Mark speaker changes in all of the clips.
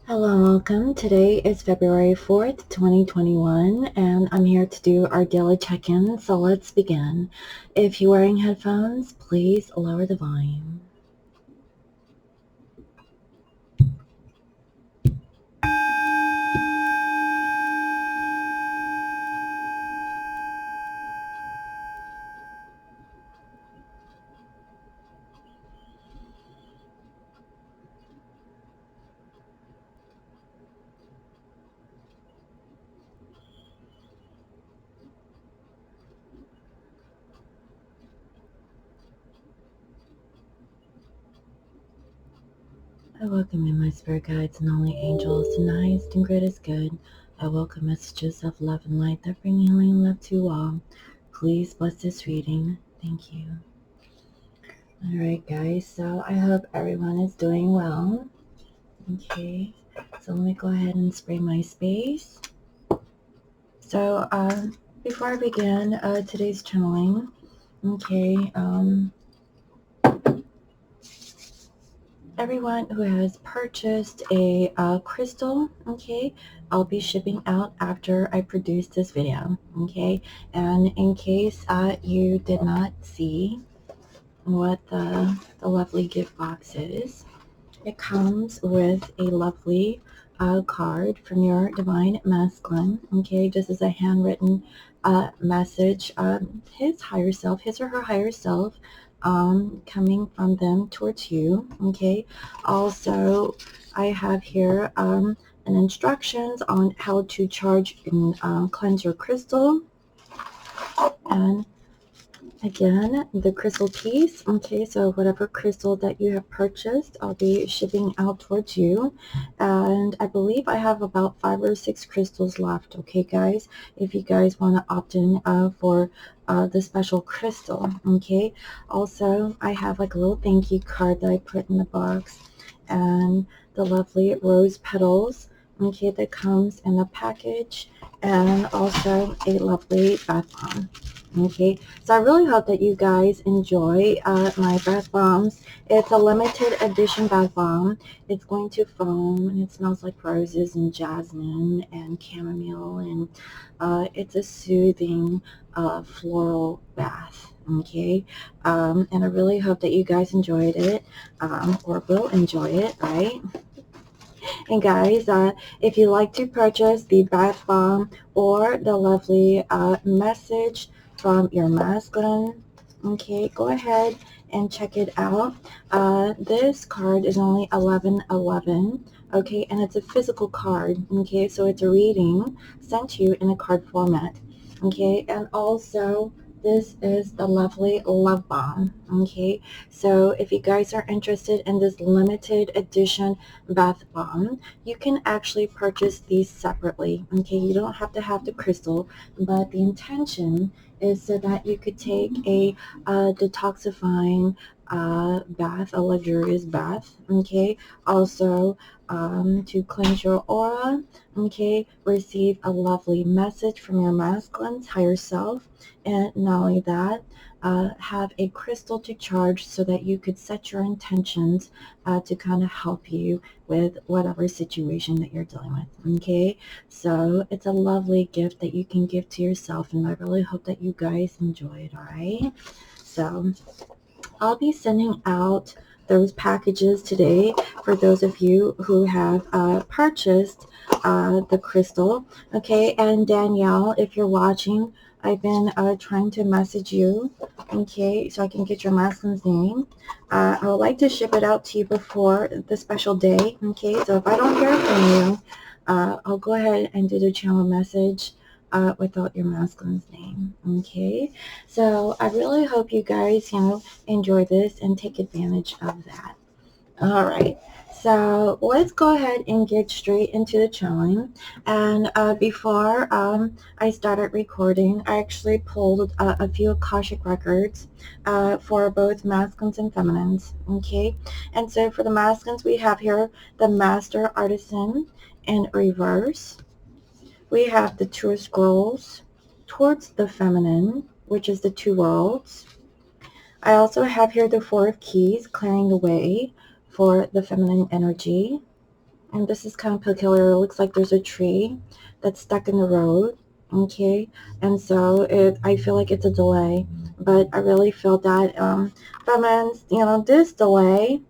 Speaker 1: Hello, welcome. Today is February 4th, 2021, and I'm here to do our daily check-in, so let's begin. If you're wearing headphones, please lower the volume. I welcome in my spirit guides and holy angels. Tonight, and great is good. I welcome messages of love and light that bring healing and love to all. Please bless this reading. Thank you. Alright guys, so I hope everyone is doing well. Okay, so let me go ahead and spray my space. So before I begin today's channeling, okay, everyone who has purchased a crystal, okay, I'll be shipping out after I produce this video, okay, and in case you did not see what the lovely gift box is, it comes with a lovely card from your divine masculine. Okay, this is a handwritten message. His higher self, his or her higher self, coming from them towards you. Okay. Also, I have here an instructions on how to charge and cleanse your crystal. And again, the crystal piece. Okay, so whatever crystal that you have purchased, I'll be shipping out towards you. And I believe I have about 5 or 6 crystals left. Okay, guys, if you guys want to opt in for the special crystal. Okay, also I have like a little thank you card that I put in the box, and the lovely rose petals. Okay, that comes in a package, and also a lovely bath bomb. Okay, so I really hope that you guys enjoy my bath bombs. It's a limited edition bath bomb. It's going to foam, and it smells like roses and jasmine and chamomile, and it's a soothing floral bath. Okay, and I really hope that you guys enjoyed it, or will enjoy it, right? And guys, if you like to purchase the bath bomb or the lovely message from your masculine, okay, go ahead and check it out. This card is only $11.11. Okay, and it's a physical card. Okay, so it's a reading sent to you in a card format. Okay, and also this is the lovely love bomb. Okay, so if you guys are interested in this limited edition bath bomb, you can actually purchase these separately. Okay, you don't have to have the crystal, but the intention is so that you could take a detoxifying bath, a luxurious bath. Okay, also to cleanse your aura. Okay, receive a lovely message from your masculine's higher self, and not only that, have a crystal to charge so that you could set your intentions to kind of help you with whatever situation that you're dealing with. Okay, so it's a lovely gift that you can give to yourself, and I really hope that you guys enjoy it. All right, so I'll be sending out those packages today for those of you who have purchased the crystal. Okay, and Danielle, if you're watching, I've been trying to message you, okay, so I can get your masculine's name. I would like to ship it out to you before the special day, okay, so if I don't hear from you, I'll go ahead and do the channel message without your masculine's name, okay? So I really hope you guys, enjoy this and take advantage of that. All right. So let's go ahead and get straight into the channeling. And before I started recording, I actually pulled a few Akashic records for both masculines and feminines. Okay. And so for the masculines, we have here the Master Artisan in reverse. We have the Two of Scrolls towards the feminine, which is the Two Worlds. I also have here the Four of Keys, clearing the way for the feminine energy. and this is kind of peculiar. It looks like there's a tree that's stuck in the road, okay? And so I feel like it's a delay, but I really feel that feminines, this delay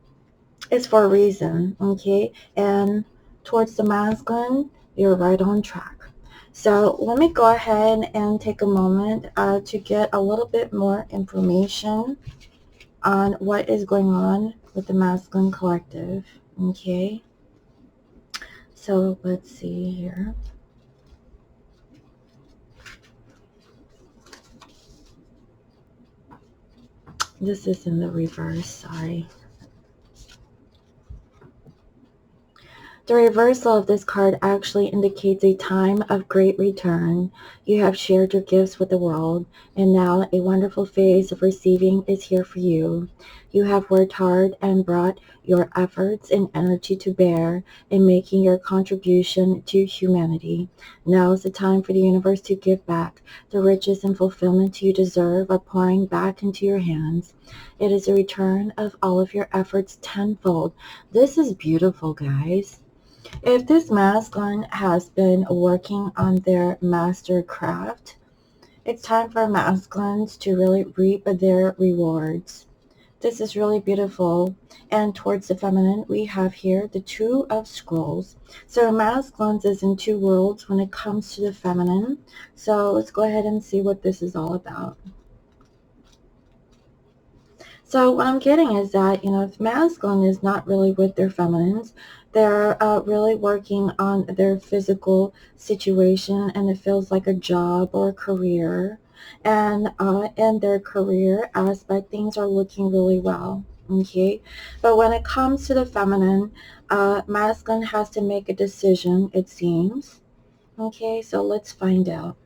Speaker 1: is for a reason, okay? And towards the masculine, you're right on track. So let me go ahead and take a moment to get a little bit more information on what is going on with the masculine collective, okay? So let's see here. This is in the reverse, sorry. The reversal of this card actually indicates a time of great return. You have shared your gifts with the world, and now a wonderful phase of receiving is here for you. You have worked hard and brought your efforts and energy to bear in making your contribution to humanity. Now is the time for the universe to give back. The riches and fulfillment you deserve are pouring back into your hands. It is a return of all of your efforts tenfold. This is beautiful, guys. If this masculine has been working on their master craft, it's time for masculines to really reap their rewards. This is really beautiful. And towards the feminine, we have here the Two of Scrolls. So masculines is in two worlds when it comes to the feminine. So let's go ahead and see what this is all about. So what I'm getting is that, if masculine is not really with their feminines, they're really working on their physical situation, and it feels like a job or a career. And in their career aspect, things are looking really well. Okay, but when it comes to the feminine, masculine has to make a decision, it seems. Okay, so let's find out.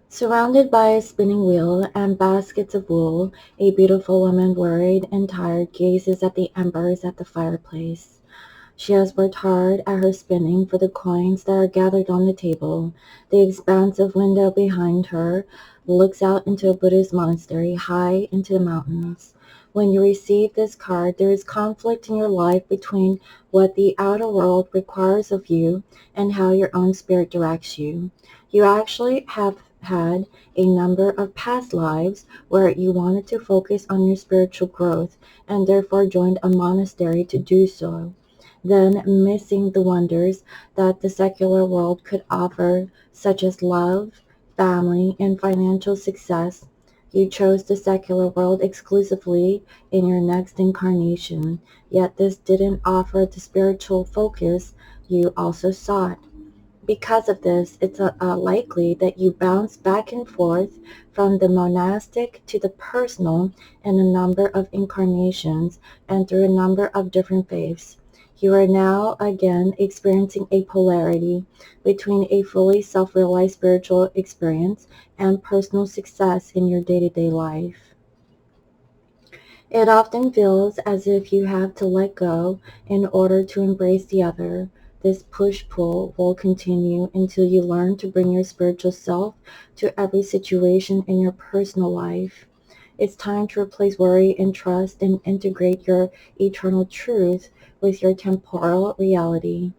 Speaker 1: Surrounded by a spinning wheel and baskets of wool, a beautiful woman, worried and tired, gazes at the embers at the fireplace. She has worked hard at her spinning for the coins that are gathered on the table. The expansive window behind her looks out into a Buddhist monastery high into the mountains. When you receive this card, there is conflict in your life between what the outer world requires of you and how your own spirit directs you. You actually have had a number of past lives where you wanted to focus on your spiritual growth and therefore joined a monastery to do so. Then, missing the wonders that the secular world could offer, such as love, family, and financial success, you chose the secular world exclusively in your next incarnation. Yet this didn't offer the spiritual focus you also sought. Because of this, it's likely that you bounce back and forth from the monastic to the personal in a number of incarnations and through a number of different faiths. You are now again experiencing a polarity between a fully self-realized spiritual experience and personal success in your day-to-day life. It often feels as if you have to let go in order to embrace the other. This push-pull will continue until you learn to bring your spiritual self to every situation in your personal life. It's time to replace worry and trust and integrate your eternal truth with your temporal reality.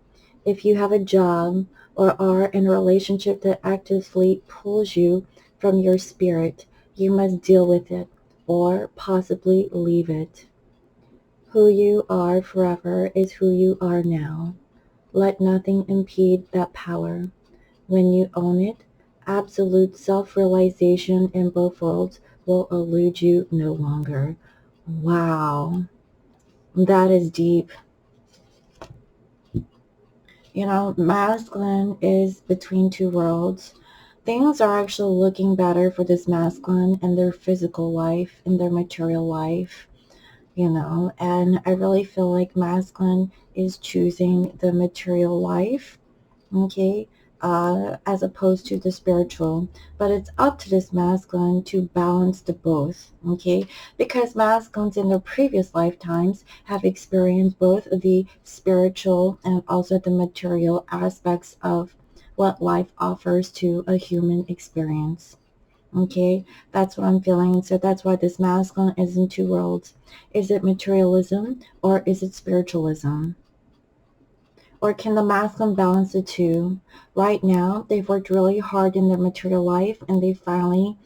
Speaker 1: If you have a job or are in a relationship that actively pulls you from your spirit, you must deal with it or possibly leave it. Who you are forever is who you are now. Let nothing impede that power. When you own it, absolute self-realization in both worlds will elude you no longer. Wow, that is deep. Masculine is between two worlds. Things are actually looking better for this masculine in their physical life, in their material life. And I really feel like masculine is choosing the material life, okay, as opposed to the spiritual. But it's up to this masculine to balance the both, okay, because masculines in their previous lifetimes have experienced both the spiritual and also the material aspects of what life offers to a human experience. Okay, that's what I'm feeling. So that's why this masculine is in two worlds. Is it materialism or is it spiritualism? Or can the masculine balance the two? Right now, they've worked really hard in their material life and they finally,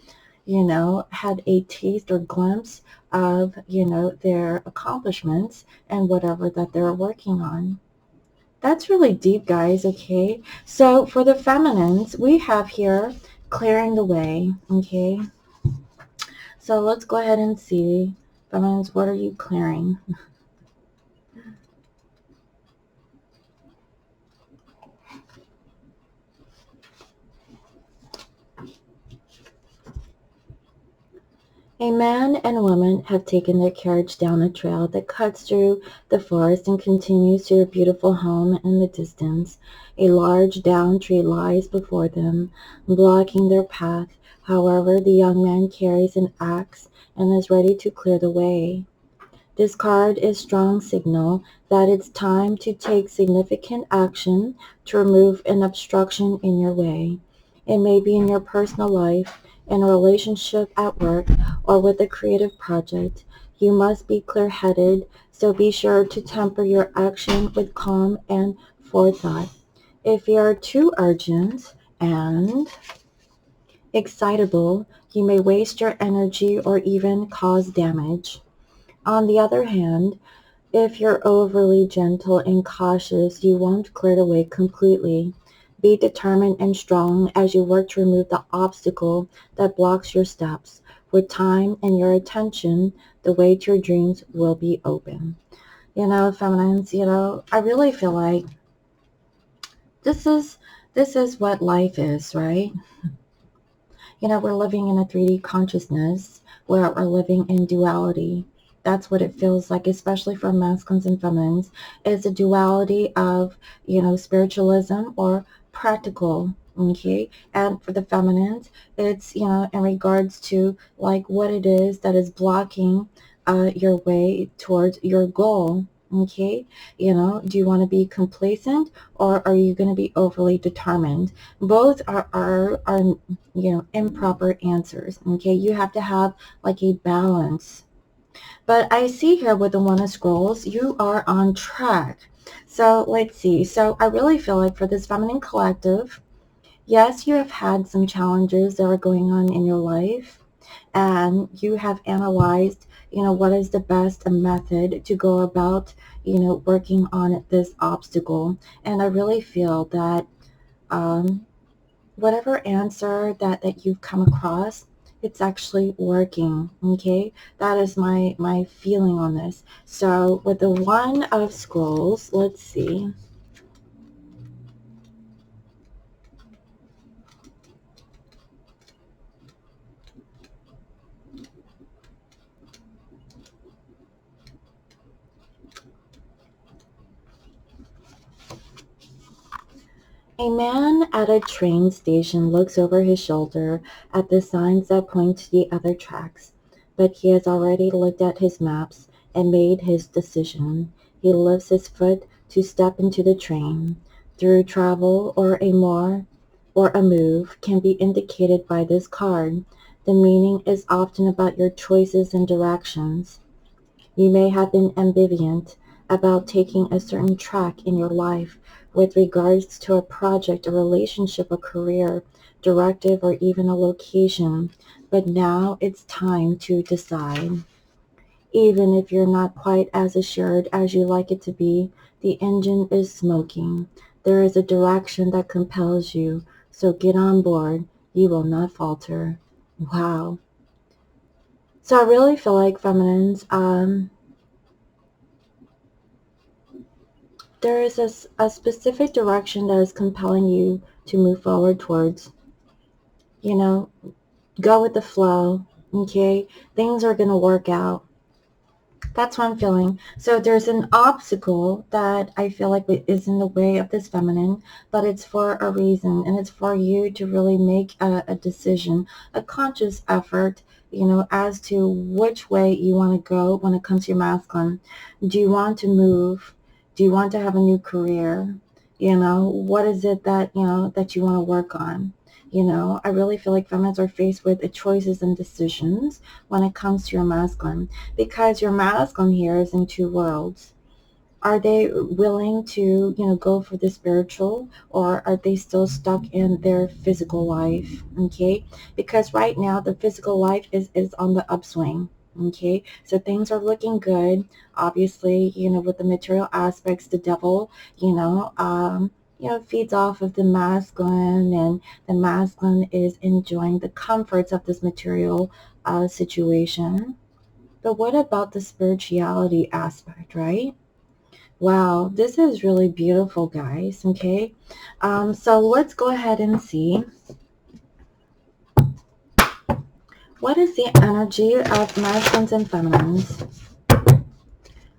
Speaker 1: had a taste or glimpse of, their accomplishments and whatever that they're working on. That's really deep, guys, okay? So for the feminines, we have here clearing the way, okay? So let's go ahead and see. Feminines, what are you clearing? A man and woman have taken their carriage down a trail that cuts through the forest and continues to their beautiful home in the distance. A large down tree lies before them, blocking their path. However, the young man carries an axe and is ready to clear the way. This card is strong signal that it's time to take significant action to remove an obstruction in your way. It may be in your personal life, in a relationship at work, or with a creative project. You must be clear-headed, so be sure to temper your action with calm and forethought. If you are too urgent and excitable, you may waste your energy or even cause damage. On the other hand, if you're overly gentle and cautious, you won't clear the way completely. Be determined and strong as you work to remove the obstacle that blocks your steps. With time and your attention, the way to your dreams will be open. Feminines, I really feel like this is this is what life is, right? We're living in a 3D consciousness where we're living in duality. That's what it feels like, especially for masculines and feminines. It's a duality of, spiritualism or practical. Okay. And for the feminines, it's, in regards to like what it is that is blocking your way towards your goal. Okay. Do you want to be complacent or are you going to be overly determined? Both are improper answers. Okay, you have to have like a balance. But I see here with the one of scrolls, you are on track. So let's see. So I really feel like for this feminine collective, yes, you have had some challenges that are going on in your life, and you have analyzed, what is the best method to go about, working on this obstacle. And I really feel that um, whatever answer that you've come across, it's actually working. Okay, that is my feeling on this. So with the one of scrolls, let's see. A man at a train station looks over his shoulder at the signs that point to the other tracks, but he has already looked at his maps and made his decision. He lifts his foot to step into the train. Through travel or a move can be indicated by this card. The meaning is often about your choices and directions. You may have been ambivalent about taking a certain track in your life with regards to a project, a relationship, a career, directive, or even a location, but now it's time to decide. Even if you're not quite as assured as you like it to be, the engine is smoking. There is a direction that compels you, so get on board. You will not falter. Wow. So I really feel like feminines, there is a specific direction that is compelling you to move forward towards. You know, go with the flow, okay? Things are going to work out. That's what I'm feeling. So there's an obstacle that I feel like is in the way of this feminine, but it's for a reason, and it's for you to really make a decision, a conscious effort, as to which way you want to go when it comes to your masculine. Do you want to move? Do you want to have a new career? What is it that, that you want to work on? You know, I really feel like feminines are faced with choices and decisions when it comes to your masculine, because your masculine here is in two worlds. Are they willing to, go for the spiritual, or are they still stuck in their physical life? Okay, because right now the physical life is on the upswing. Okay, so things are looking good. Obviously, with the material aspects, the devil, feeds off of the masculine, and the masculine is enjoying the comforts of this material situation. But what about the spirituality aspect, right? Wow, this is really beautiful, guys. Okay, so let's go ahead and see what is the energy of masculines and feminines,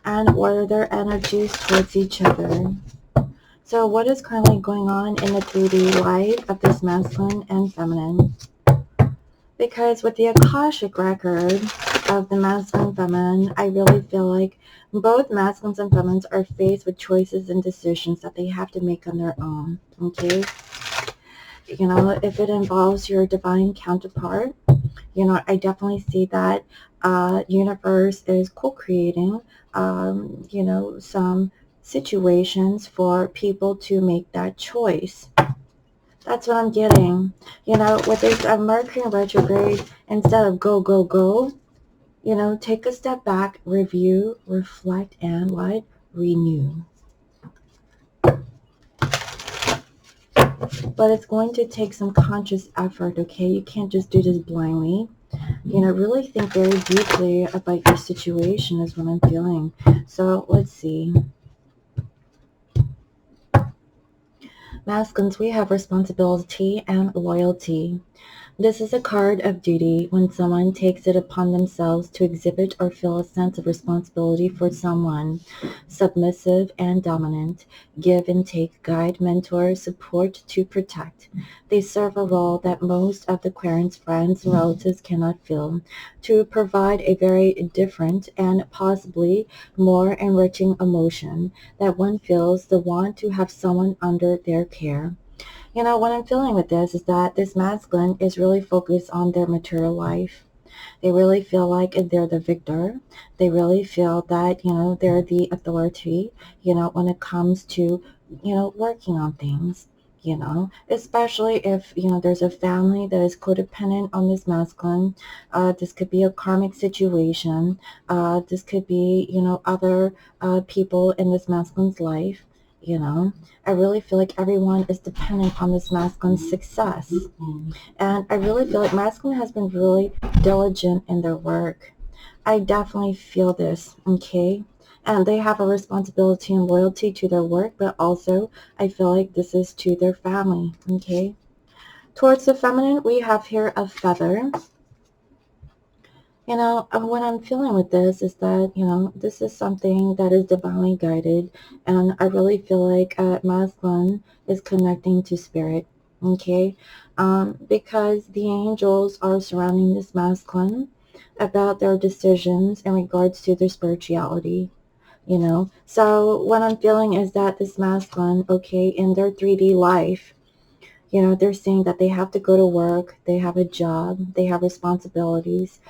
Speaker 1: and what are their energies towards each other. So what is currently going on in the 3D life of this masculine and feminine? Because with the Akashic record of the masculine and feminine, I really feel like both masculines and feminines are faced with choices and decisions that they have to make on their own. Okay, if it involves your divine counterpart, I definitely see that universe is co-creating, some situations for people to make that choice. That's what I'm getting. With this Mercury retrograde, instead of go, go, go, take a step back, review, reflect, and what? Renew. But it's going to take some conscious effort, okay? You can't just do this blindly. Really think very deeply about your situation is what I'm feeling. So let's see. Masculines, we have responsibility and loyalty. This is a card of duty when someone takes it upon themselves to exhibit or feel a sense of responsibility for someone. Submissive and dominant, give and take, guide, mentor, support to protect. They serve a role that most of the querent's friends and relatives cannot fill, to provide a very different and possibly more enriching emotion that one feels the want to have someone under their care. What I'm feeling with this is that this masculine is really focused on their material life. They really feel like they're the victor. They really feel that, they're the authority, when it comes to, working on things, especially if, there's a family that is codependent on this masculine. This could be a karmic situation. This could be, other people in this masculine's life. I really feel like everyone is dependent on this masculine's success. And I really feel like masculine has been really diligent in their work. I definitely feel this, okay? And they have a responsibility and loyalty to their work, but also I feel like this is to their family, okay? Towards the feminine, we have here a feather. What I'm feeling with this is that, this is something that is divinely guided, and I really feel like masculine is connecting to spirit, okay? Because the angels are surrounding this masculine about their decisions in regards to their spirituality, So what I'm feeling is that this masculine, okay, in their 3D life, they're saying that they have to go to work, they have a job, they have responsibilities,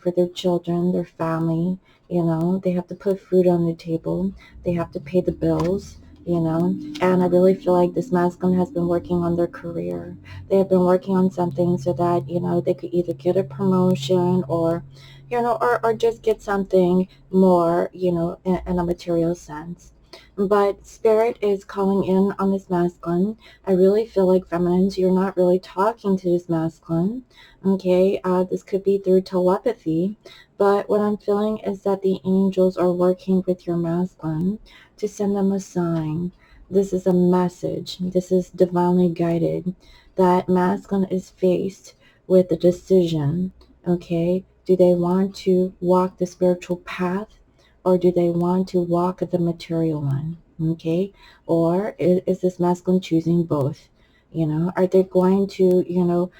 Speaker 1: for their children, their family, they have to put food on the table, they have to pay the bills, and I really feel like this masculine has been working on their career. They have been working on something so that, they could either get a promotion or, or just get something more, in a material sense. But spirit is calling in on this masculine. I really feel like feminines, you're not really talking to this masculine. Okay, this could be through telepathy, but what I'm feeling is that the angels are working with your masculine to send them a sign. This is a message. This is divinely guided. That masculine is faced with a decision. Okay, do they want to walk the spiritual path, or do they want to walk the material one? Okay, or is this masculine choosing both? Are they going to,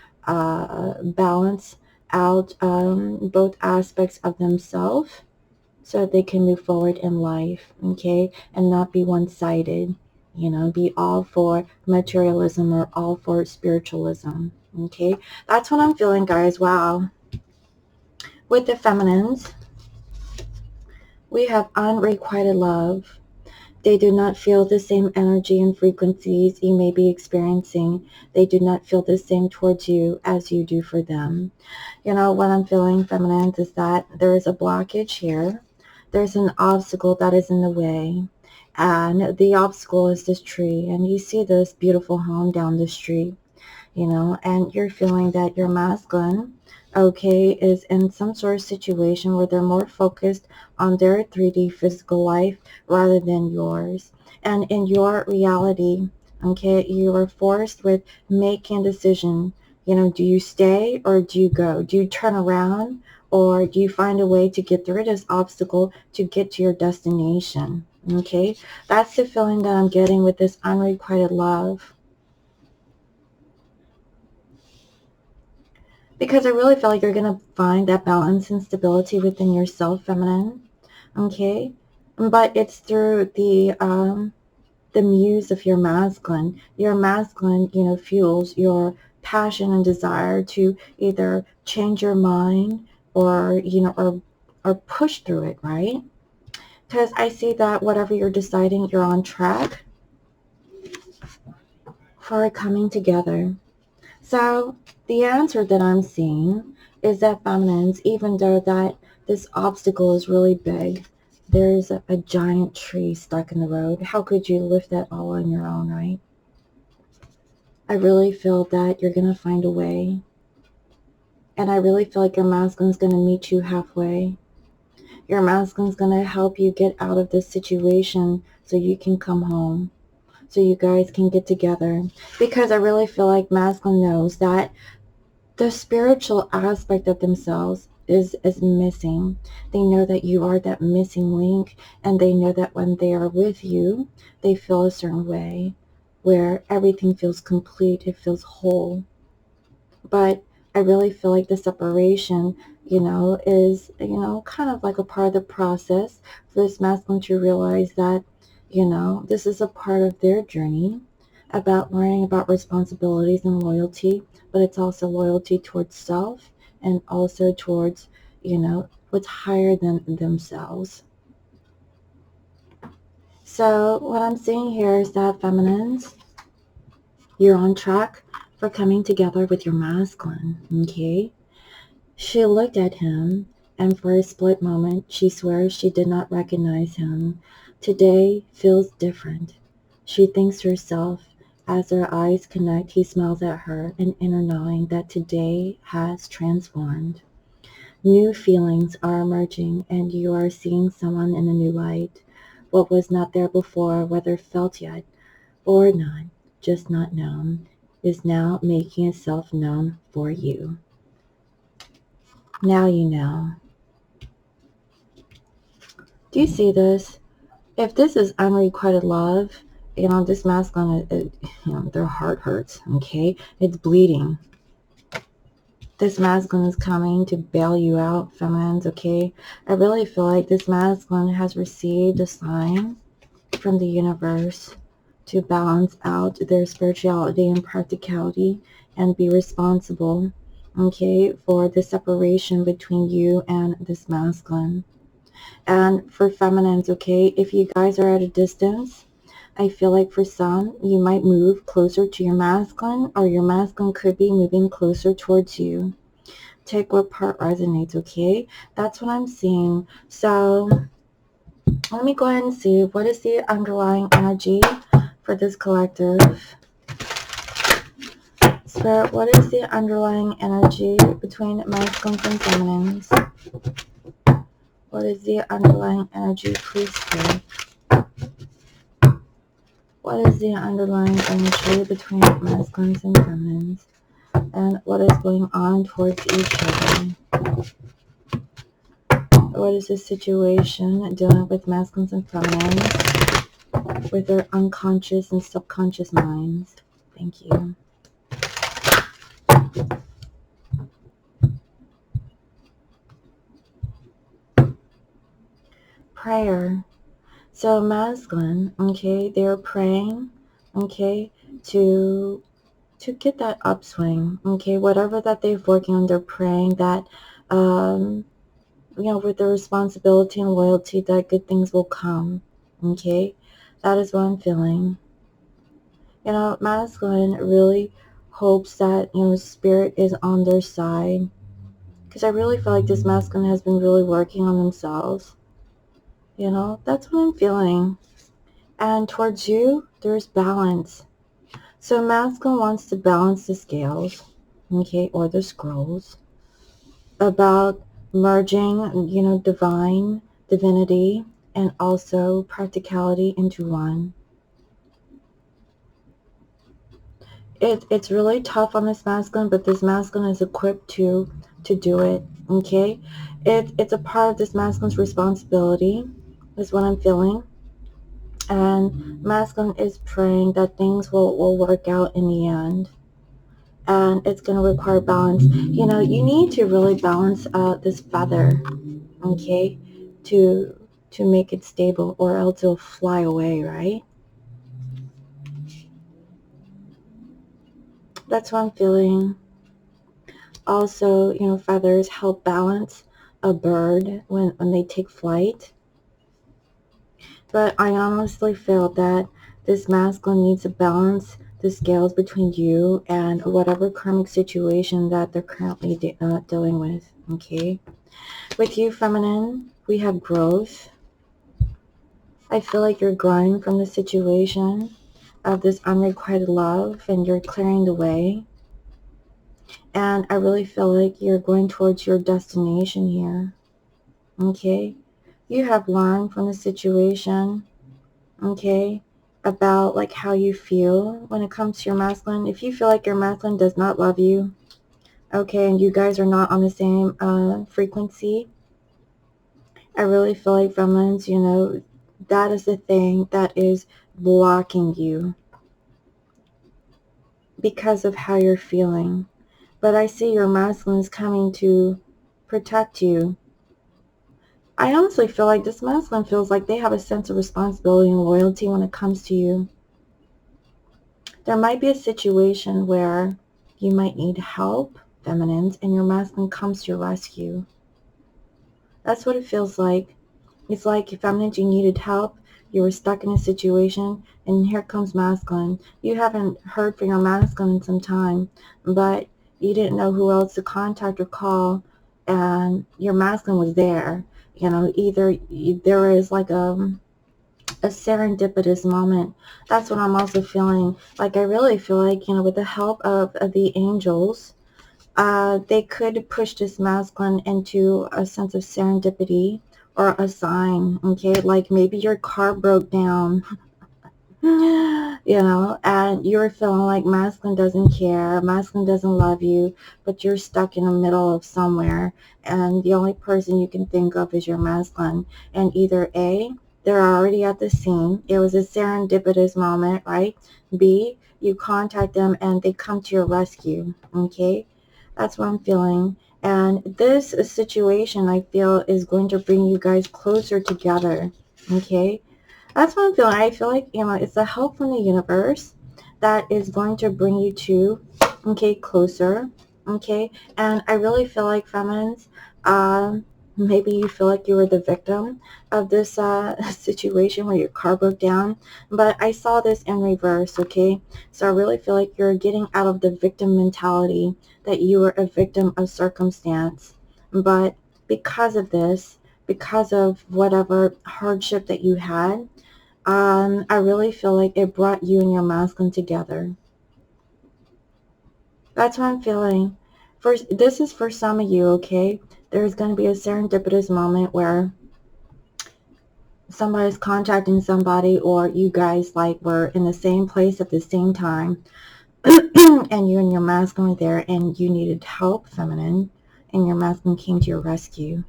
Speaker 1: balance out both aspects of themselves so that they can move forward in life, okay, and not be one-sided, be all for materialism or all for spiritualism. Okay, that's what I'm feeling, guys. Wow. With the feminines, we have unrequited love. They do not feel the same energy and frequencies you may be experiencing. They do not feel the same towards you as you do for them. You know, what I'm feeling, feminines, is that there is a blockage here. There's an obstacle that is in the way. And the obstacle is this tree. And you see this beautiful home down the street, you know, and you're feeling that your masculine, okay, is in some sort of situation where they're more focused on their 3D physical life rather than yours. And in your reality, okay, you are forced with making a decision. You know, do you stay or do you go? Do you turn around or do you find a way to get through this obstacle to get to your destination? Okay, that's the feeling that I'm getting with this unrequited love. Because I really feel like you're going to find that balance and stability within yourself, feminine. Okay? But it's through the muse of your masculine. Your masculine, you know, fuels your passion and desire to either change your mind or, you know, or push through it, right? Because I see that whatever you're deciding, you're on track for it coming together. So the answer that I'm seeing is that feminines, even though that this obstacle is really big, there's a giant tree stuck in the road. How could you lift that all on your own, right? I really feel that you're going to find a way. And I really feel like your masculine's going to meet you halfway. Your masculine's going to help you get out of this situation so you can come home, so you guys can get together. Because I really feel like masculine knows that the spiritual aspect of themselves is missing. They know that you are that missing link, and they know that when they are with you, they feel a certain way where everything feels complete, it feels whole. But I really feel like the separation, you know, is, you know, kind of like a part of the process for this masculine to realize that, you know, this is a part of their journey about learning about responsibilities and loyalty, but it's also loyalty towards self and also towards, you know, what's higher than themselves. So what I'm seeing here is that feminines, you're on track for coming together with your masculine, okay? She looked at him, and for a split moment she swears she did not recognize him. Today feels different. She thinks to herself. As their eyes connect, he smiles at her, an inner knowing that today has transformed. New feelings are emerging, and you are seeing someone in a new light. What was not there before, whether felt yet or not, just not known, is now making itself known for you. Now you know. Do you see this? If this is unrequited love, you know, this masculine, you know, their heart hurts, okay? It's bleeding. This masculine is coming to bail you out, feminines, okay? I really feel like this masculine has received a sign from the universe to balance out their spirituality and practicality and be responsible, okay, for the separation between you and this masculine. And for feminines, okay, if you guys are at a distance, I feel like for some, you might move closer to your masculine, or your masculine could be moving closer towards you. Take what part resonates, okay? That's what I'm seeing. So let me go ahead and see what is the underlying energy for this collective. Spirit, what is the underlying energy between masculines and feminines? What is the underlying energy, please, Spirit? What is the underlying energy between masculines and feminines? And what is going on towards each other? What is the situation dealing with masculines and feminines with their unconscious and subconscious minds? Thank you. Prayer. So masculine, okay, they're praying, okay, to to get that upswing, okay? Whatever that they're working on, they're praying that, with the responsibility and loyalty, that good things will come, okay? That is what I'm feeling. Masculine really hopes that, spirit is on their side, because I really feel like this masculine has been really working on themselves. That's what I'm feeling. And towards you, there's balance. So masculine wants to balance the scales, okay, or the scrolls, about merging, divinity, and also practicality into one. It's really tough on this masculine, but this masculine is equipped to do it, okay? It's a part of this masculine's responsibility, is what I'm feeling. And masculine is praying that things will work out in the end. And it's going to require balance. You need to really balance this feather, okay, to make it stable, or else it'll fly away, right? That's what I'm feeling. Also, feathers help balance a bird when they take flight. But I honestly feel that this masculine needs to balance the scales between you and whatever karmic situation that they're currently dealing with, okay? With you, feminine, we have growth. I feel like you're growing from the situation of this unrequited love, and you're clearing the way. And I really feel like you're going towards your destination here, okay? You have learned from the situation, okay, about like how you feel when it comes to your masculine. If you feel like your masculine does not love you, okay, and you guys are not on the same frequency, I really feel like feminines, that is the thing that is blocking you because of how you're feeling. But I see your masculine is coming to protect you. I honestly feel like this masculine feels like they have a sense of responsibility and loyalty when it comes to you. There might be a situation where you might need help, feminines, and your masculine comes to your rescue. That's what it feels like. It's like, feminines, you needed help, you were stuck in a situation, and here comes masculine. You haven't heard from your masculine in some time, but you didn't know who else to contact or call, and your masculine was there. Either there is like a serendipitous moment. That's what I'm also feeling. Like, I really feel like, with the help of the angels, they could push this masculine into a sense of serendipity or a sign, okay? Like maybe your car broke down, and you're feeling like masculine doesn't care, masculine doesn't love you, but you're stuck in the middle of somewhere, and the only person you can think of is your masculine. And either A, they're already at the scene, it was a serendipitous moment, right? B, you contact them and they come to your rescue, okay? That's what I'm feeling. And this situation, I feel, is going to bring you guys closer together, okay? That's what I'm feeling. I feel like, it's a help from the universe that is going to bring you two, okay, closer, okay? And I really feel like, feminines, maybe you feel like you were the victim of this situation where your car broke down, but I saw this in reverse, okay? So I really feel like you're getting out of the victim mentality, that you were a victim of circumstance. But because of this, because of whatever hardship that you had, I really feel like it brought you and your masculine together. That's what I'm feeling. This is for some of you, okay? There's going to be a serendipitous moment where somebody's contacting somebody, or you guys like were in the same place at the same time, and you and your masculine were there, and you needed help, feminine, and your masculine came to your rescue.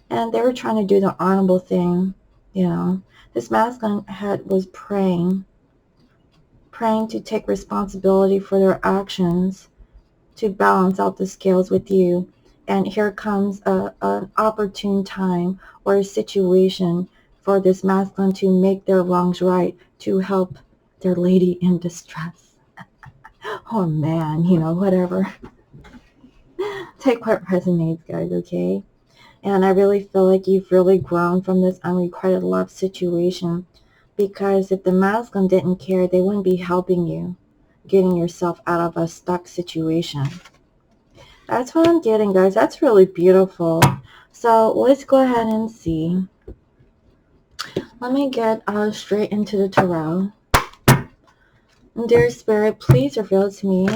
Speaker 1: And they were trying to do the honorable thing, This masculine was praying to take responsibility for their actions, to balance out the scales with you. And here comes an opportune time or a situation for this masculine to make their wrongs right, to help They're lady in distress. Oh man, you know, whatever. Take what resonates, guys, okay? And I really feel like you've really grown from this unrequited love situation, because if the masculine didn't care, they wouldn't be helping you getting yourself out of a stuck situation. That's what I'm getting, guys. That's really beautiful. So let's go ahead and see. Let me get straight into the tarot. Dear Spirit, please reveal to me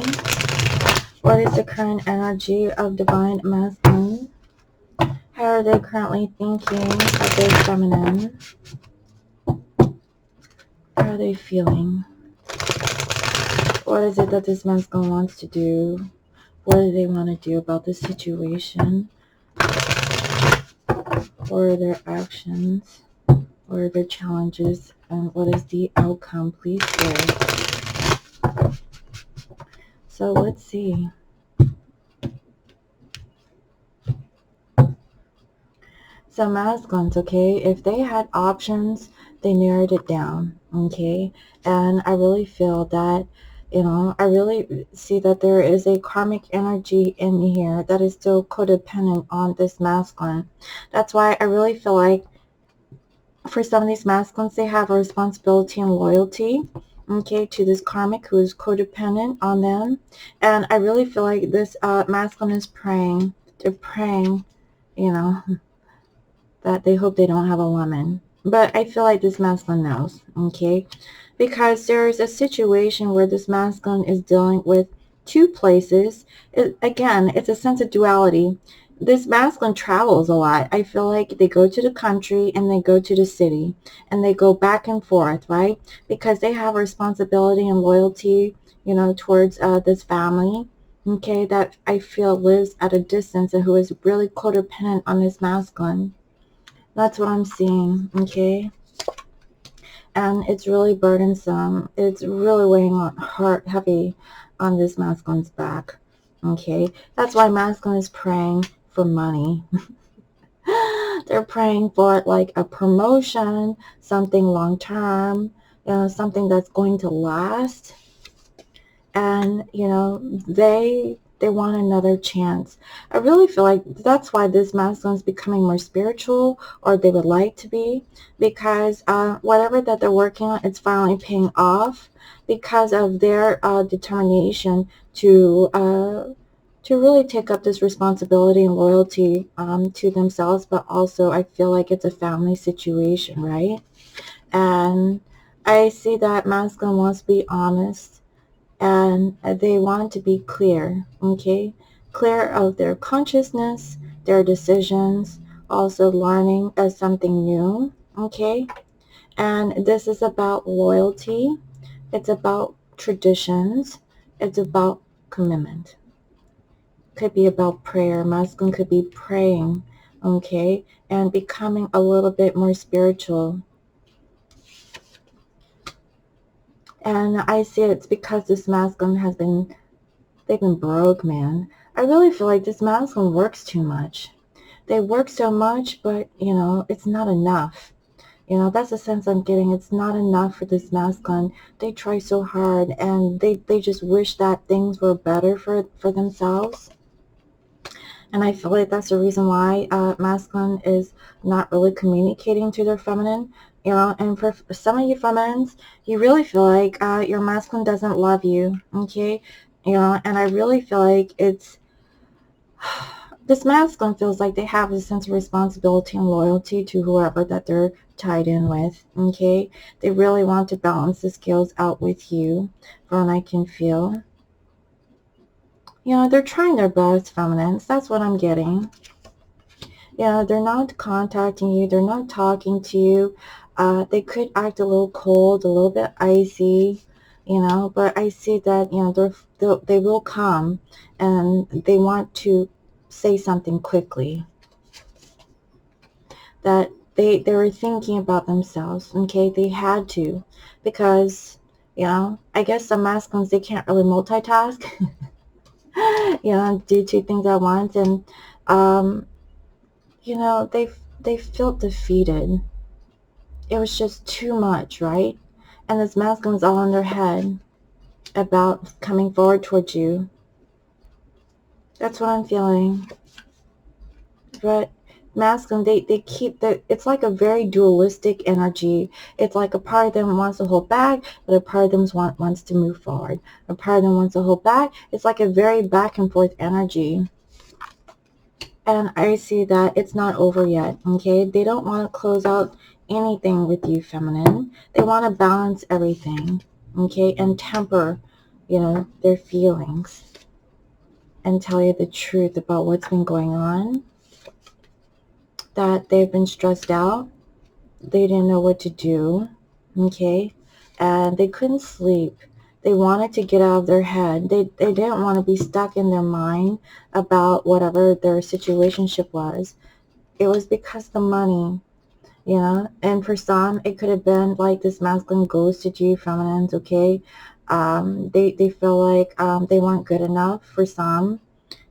Speaker 1: what is the current energy of Divine Masculine. How are they currently thinking of their feminine? How are they feeling? What is it that this masculine wants to do? What do they want to do about this situation? What are their actions? What are their challenges? And what is the outcome? Please share. So let's see. So masculines, okay, if they had options, they narrowed it down, okay? And I really feel that, you know, I really see that there is a karmic energy in here that is still codependent on this masculine. That's why I really feel like for some of these masculines, they have a responsibility and loyalty, okay, to this karmic who is codependent on them. And I really feel like this masculine is praying. They're praying, you know, that they hope they don't have a woman. But I feel like this masculine knows, okay? Because there's a situation where this masculine is dealing with two places. Again, it's a sense of duality. This masculine travels a lot. I feel like they go to the country and they go to the city and they go back and forth, right? Because they have responsibility and loyalty, you know, towards this family, okay, that I feel lives at a distance and who is really codependent on this masculine. That's what I'm seeing, okay? And it's really burdensome. It's really weighing on heart heavy on this masculine's back, okay? That's why masculine is praying for money. They're praying for like a promotion, something long term, you know, something that's going to last. And, you know, they want another chance. I really feel like that's why this masculine is becoming more spiritual, or they would like to be, because whatever that they're working on, it's finally paying off because of their determination to really take up this responsibility and loyalty to themselves, but also I feel like it's a family situation, right? And I see that masculine wants to be honest, and they want to be clear, okay? Clear of their consciousness, their decisions, also learning as something new, okay? And this is about loyalty. It's about traditions. It's about commitment. Could be about prayer. Masculine could be praying, okay? And becoming a little bit more spiritual. And I see it's because this masculine has been, they've been broke, man. I really feel like this masculine works too much. They work so much, but, you know, it's not enough. You know, that's the sense I'm getting. It's not enough for this masculine. They try so hard, and they just wish that things were better for themselves. And I feel like that's the reason why masculine is not really communicating to their feminine. You know, and for some of you feminines, you really feel like your masculine doesn't love you, okay? You know, and I really feel like it's, this masculine feels like they have a sense of responsibility and loyalty to whoever that they're tied in with, okay? They really want to balance the scales out with you, from what I can feel. You know, they're trying their best, feminines. That's what I'm getting. Yeah, they're not contacting you. They're not talking to you. They could act a little cold, a little bit icy, you know, but I see that, you know, they will come and they want to say something quickly. That they were thinking about themselves, okay? They had to, because, you know, I guess some masculines, they can't really multitask, you know, do two things at once. And, you know, they felt defeated. It was just too much, right? And this masculine's all in their head about coming forward towards you. That's what I'm feeling. But masculine, they keep it's like a very dualistic energy. It's like a part of them wants to hold back, but a part of them wants to move forward. A part of them wants to hold back. It's like a very back and forth energy. And I see that it's not over yet, okay? They don't want to close out anything with you, feminine. They want to balance everything, okay? And temper, their feelings and tell you the truth about what's been going on, that they've been stressed out. They didn't know what to do, okay? And they couldn't sleep. They wanted to get out of their head. They didn't want to be stuck in their mind about whatever their situationship was. It was because the money, and for some, it could have been like this masculine ghosted you, feminines, okay? They feel like they weren't good enough for some,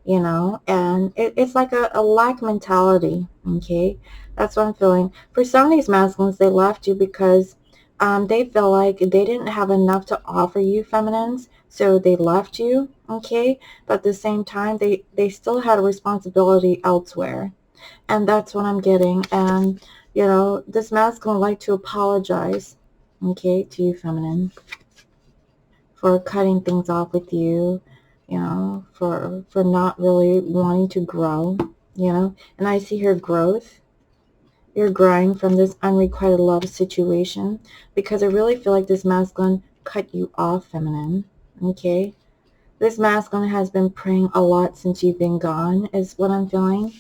Speaker 1: and it's like a lack mentality, okay? That's what I'm feeling. For some of these masculines, they left you because they feel like they didn't have enough to offer you, feminines, so they left you, okay? But at the same time, they still had a responsibility elsewhere, and that's what I'm getting. And, this masculine would like to apologize, okay, to you, feminine, for cutting things off with you, for not really wanting to grow, And I see her growth. You're growing from this unrequited love situation because I really feel like this masculine cut you off, feminine, okay? This masculine has been praying a lot since you've been gone, is what I'm feeling.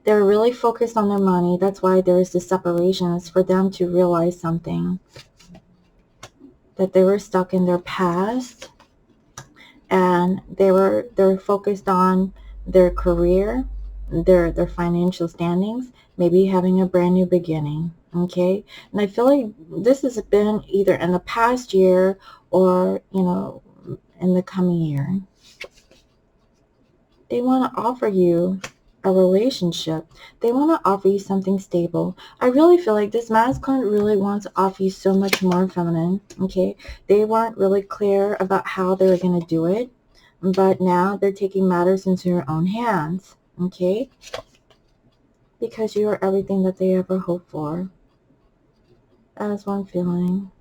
Speaker 1: They're really focused on their money. That's why there's this separation. It's for them to realize something, that they were stuck in their past, and they're focused on their career, their financial standings, maybe having a brand new beginning, okay? And I feel like this has been either in the past year or, in the coming year. They want to offer you a relationship. They want to offer you something stable. I really feel like this masculine really wants to offer you so much more, feminine, okay? They weren't really clear about how they were going to do it, but now they're taking matters into their own hands, okay? Because you are everything that they ever hoped for. That is what I'm feeling.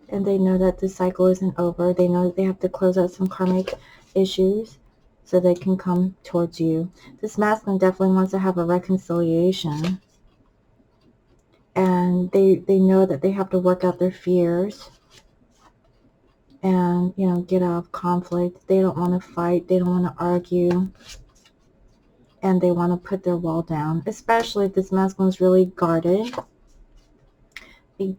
Speaker 1: And they know that the cycle isn't over. They know that they have to close out some karmic issues so they can come towards you. This masculine definitely wants to have a reconciliation. And they know that they have to work out their fears and, get out of conflict. They don't want to fight. They don't want to argue. And they want to put their wall down, especially if this masculine is really guarded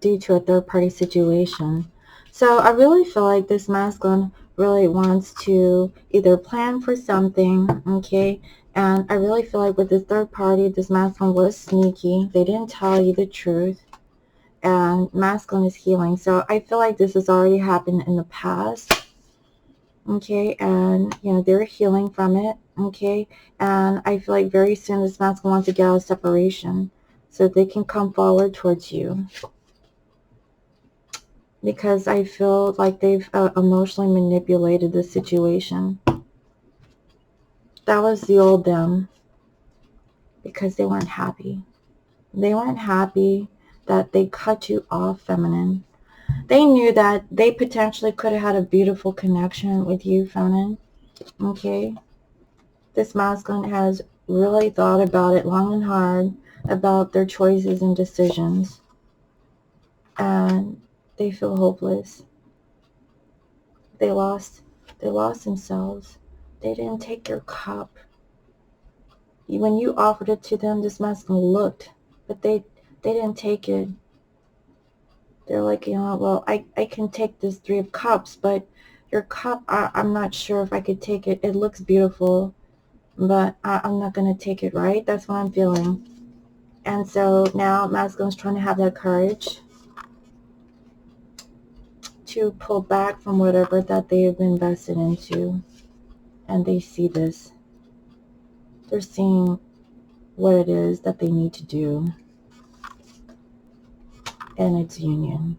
Speaker 1: due to a third-party situation. So I really feel like this masculine really wants to either plan for something, okay? And I really feel like with this third party, this masculine was sneaky. They didn't tell you the truth. And masculine is healing. So I feel like this has already happened in the past, okay? And, they're healing from it, okay? And I feel like very soon this masculine wants to get out of separation so they can come forward towards you. Because I feel like they've emotionally manipulated the situation. That was the old them, because they weren't happy. They weren't happy that they cut you off, feminine. They knew that they potentially could have had a beautiful connection with you, feminine, okay? This masculine has really thought about it long and hard, about their choices and decisions, and they feel hopeless. They lost themselves. They didn't take your cup. When you offered it to them, this masculine looked, but they didn't take it. They're like, well, I can take this 3 of cups, but your cup, I'm not sure if I could take it. It looks beautiful, but I'm not going to take it, right? That's what I'm feeling. And so now masculine's trying to have that courage to pull back from whatever that they have invested into. And they see this. They're seeing what it is that they need to do. in its union.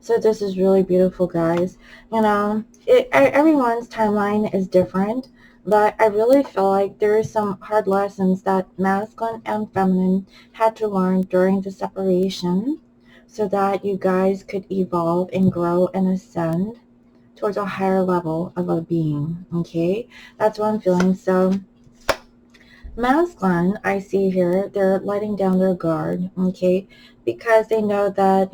Speaker 1: So this is really beautiful, guys. Everyone's timeline is different, but I really feel like there is some hard lessons that masculine and feminine had to learn during the separation so that you guys could evolve and grow and ascend towards a higher level of a being, okay? That's what I'm feeling. So masculine, I see here, they're letting down their guard, okay? Because they know that,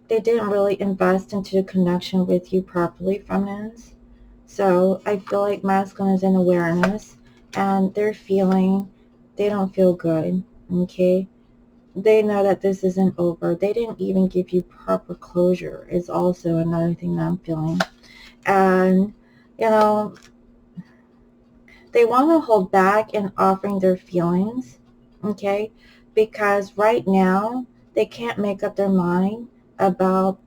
Speaker 1: they didn't really invest into the connection with you properly, feminines. So I feel like masculine is in awareness and they're feeling, they don't feel good, okay? They know that this isn't over. They didn't even give you proper closure is also another thing that I'm feeling. And, you know, they want to hold back in offering their feelings, okay? Because right now, they can't make up their mind about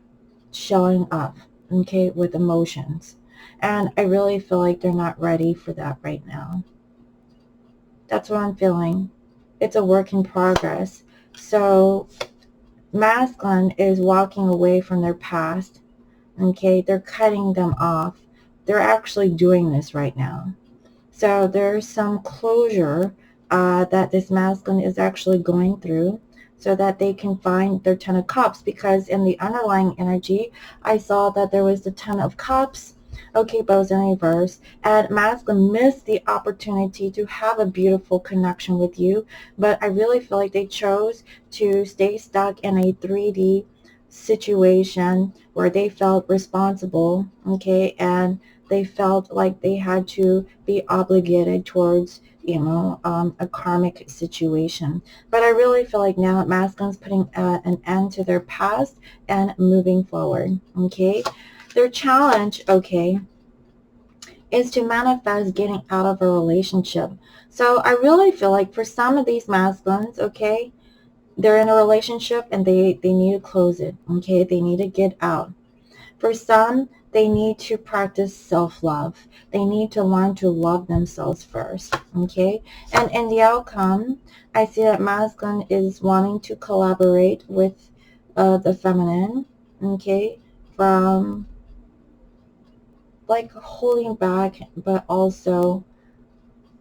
Speaker 1: showing up, okay, with emotions. And I really feel like they're not ready for that right now. That's what I'm feeling. It's a work in progress. So masculine is walking away from their past, okay? They're cutting them off. They're actually doing this right now. So there's some closure that this masculine is actually going through so that they can find their Ten of Cups, because in the underlying energy, I saw that there was the Ten of Cups, okay, but it was in reverse, and masculine missed the opportunity to have a beautiful connection with you, but I really feel like they chose to stay stuck in a 3D situation where they felt responsible, okay, and they felt like they had to be obligated towards, a karmic situation. But I really feel like now masculine's putting an end to their past and moving forward, okay? Their challenge, okay, is to manifest getting out of a relationship. So I really feel like for some of these masculines, okay, they're in a relationship and they need to close it, okay? They need to get out. For some, they need to practice self-love. They need to learn to love themselves first, okay? And in the outcome, I see that masculine is wanting to collaborate with the feminine, okay, from like holding back, but also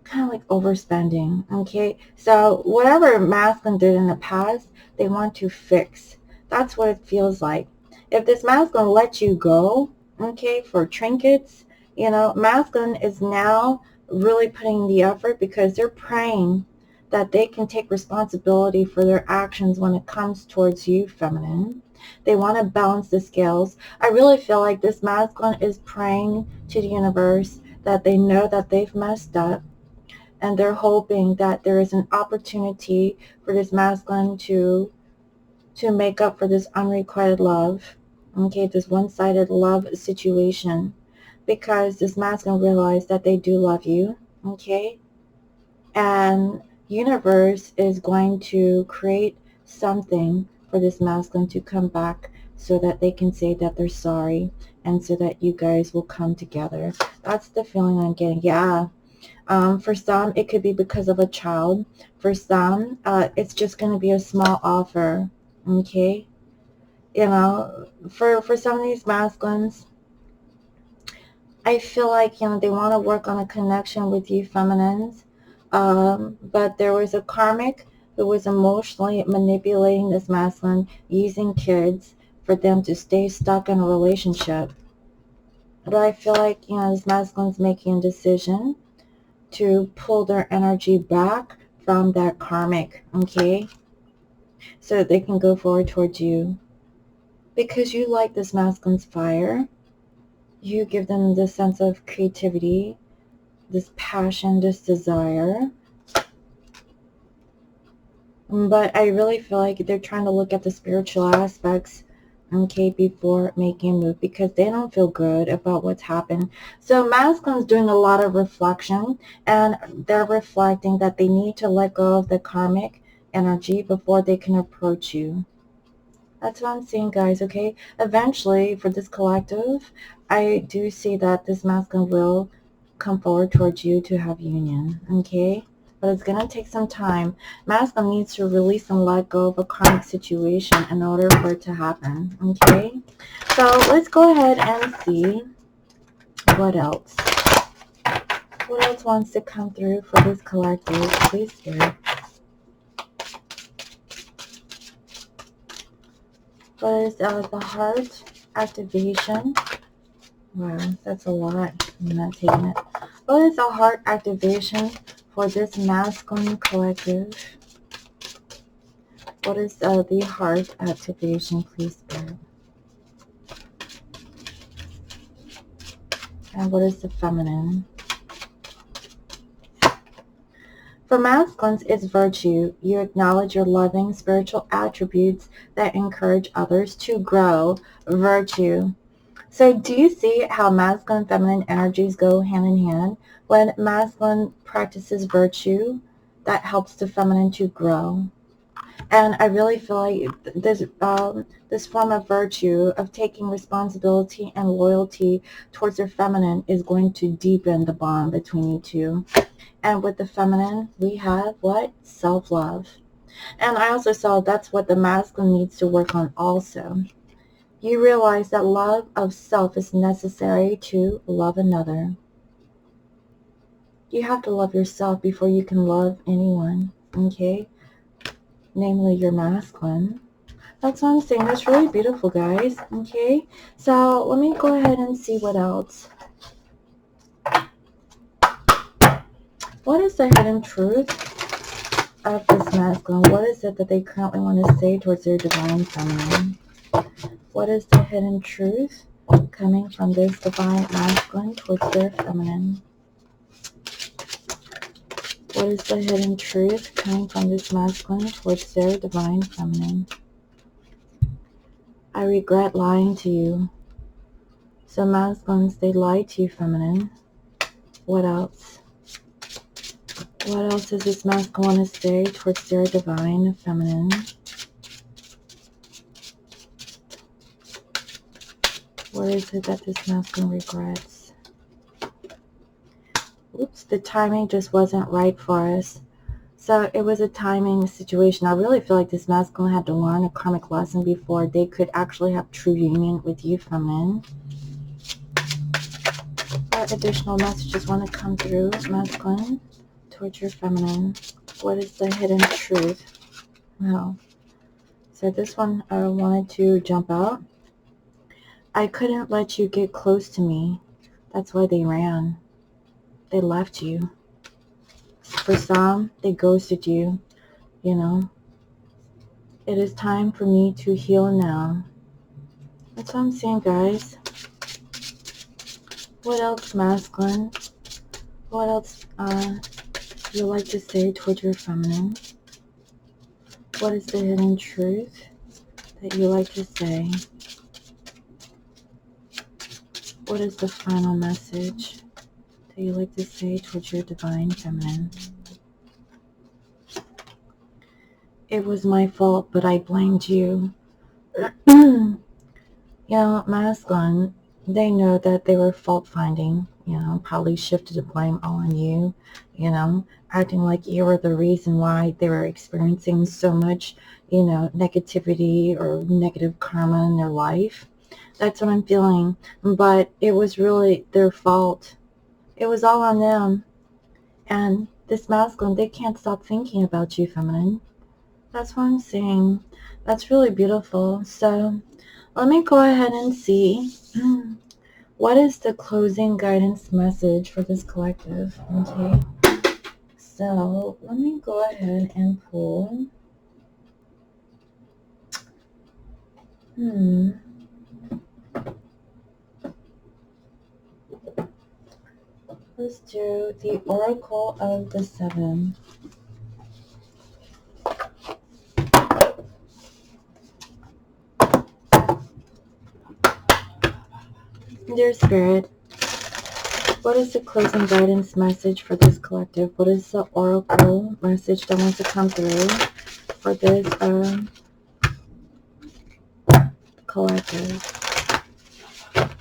Speaker 1: kind of like overspending, okay? So whatever masculine did in the past, they want to fix. That's what it feels like. If this masculine lets you go, okay, for trinkets, masculine is now really putting the effort because they're praying that they can take responsibility for their actions when it comes towards you, feminine. They want to balance the scales. I really feel like this masculine is praying to the universe that they know that they've messed up, and they're hoping that there is an opportunity for this masculine to make up for this unrequited love, okay, this one-sided love situation, because this masculine realized that they do love you, okay, and universe is going to create something for this masculine to come back so that they can say that they're sorry and so that you guys will come together. That's the feeling I'm getting. Yeah. For some, it could be because of a child. For some, it's just going to be a small offer, okay? For some of these masculines, I feel like, they want to work on a connection with you feminines, but there was a karmic who was emotionally manipulating this masculine, using kids for them to stay stuck in a relationship. But I feel like, this masculine's making a decision to pull their energy back from that karmic, okay, so that they can go forward towards you. Because you like this masculine's fire, you give them this sense of creativity, this passion, this desire. But I really feel like they're trying to look at the spiritual aspects, okay, before making a move, because they don't feel good about what's happened. So masculine's doing a lot of reflection, and they're reflecting that they need to let go of the karmic energy before they can approach you. That's what I'm seeing, guys, okay? Eventually, for this collective, I do see that this masculine will come forward towards you to have union, okay? but it's going to take some time. Masculine needs to release and let go of a karmic situation in order for it to happen, okay? So let's go ahead and see what else. What else wants to come through for this collective? Please, Spirit. What is the heart activation? Wow, that's a lot. I'm not taking it. What is the heart activation for this masculine collective? What is the heart activation, please, Spirit? And what is the feminine? For masculines, it's virtue. You acknowledge your loving spiritual attributes that encourage others to grow. Virtue. So do you see how masculine and feminine energies go hand in hand? When masculine practices virtue, that helps the feminine to grow. And I really feel like this form of virtue of taking responsibility and loyalty towards their feminine is going to deepen the bond between you two. And with the feminine, we have what? Self-love. And I also saw that's what the masculine needs to work on also. You realize that love of self is necessary to love another. You have to love yourself before you can love anyone, okay? Namely your masculine. That's what I'm saying. That's really beautiful, guys, okay? So let me go ahead and see what else. What is the hidden truth of this masculine? What is it that they currently want to say towards their divine feminine? What is the hidden truth coming from this divine masculine towards their feminine? What is the hidden truth coming from this masculine towards their divine feminine? I regret lying to you. So masculines, they lie to you, feminine. What else? What else does this masculine want to say towards their divine feminine? What is it that this masculine regrets? Oops, the timing just wasn't right for us. So it was a timing situation. I really feel like this masculine had to learn a karmic lesson before they could actually have true union with you, feminine. What additional messages want to come through, masculine, towards your feminine? What is the hidden truth? Well, so this one wanted to jump out. I couldn't let you get close to me. That's why they ran. They left you. For some, they ghosted you, you know. It is time for me to heal now. That's what I'm saying, guys. What else, masculine? What else you like to say towards your feminine? What is the hidden truth that you like to say? What is the final message that you like to say towards your divine feminine? It was my fault, but I blamed you. You know, masculine, they know that they were fault finding, you know, probably shifted the blame all on you, you know, acting like you were the reason why they were experiencing so much, you know, negativity or negative karma in their life. That's what I'm feeling. But it was really their fault. It was all on them. And this masculine, they can't stop thinking about you, feminine. That's what I'm saying. That's really beautiful. So let me go ahead and see what is the closing guidance message for this collective. Okay. So let me go ahead and pull. Let's do the Oracle of the Seven. Dear Spirit, what is the closing guidance message for this collective? What is the Oracle message that wants to come through for this collective?